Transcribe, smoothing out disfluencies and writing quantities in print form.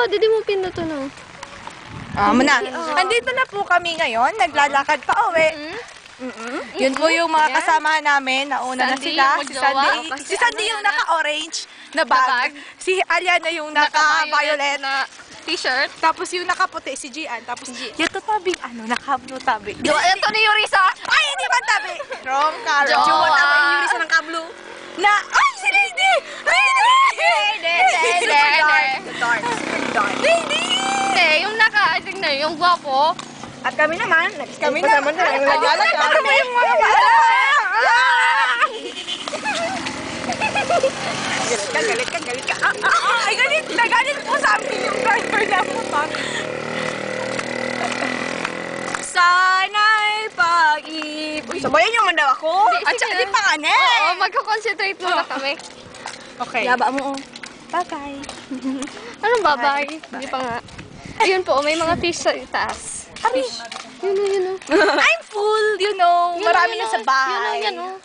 didi mo pinuto na. Andito na po kami ngayon, naglalakad pa uwi. Yun po yung mga kasama namin. Nauna na sila. Si Sandy yung naka-orange na bag. Si Alia na yung naka-violet na t-shirt. Tapos yung nakaputi si Gian. Tapos yung tatabing naka-blue tabi. Ito ni Yurisa. Ay, hindi ba tabi? Wrong color. Jowa. Yung Yurisa ng ka-blue. Ay, si Lady! Lady! Yung naka-ating na yung gwapo. At kami naman naglalakad. Ano mo yung mga Galit ka. Ay, galit po sa amin yung driver na motor. Sana'y pag-ibig. Sabayan niyo man daw ako. At saka di pa nga ne. Oo, magko-concentrate muna kami. Okay. Yaba mo, Bye-bye. Anong babay? Hindi pa nga. Ayun po, may mga fish sa itaas. Fish. Yun o. I'm full, you know. Marami na sa bahay. Yun o.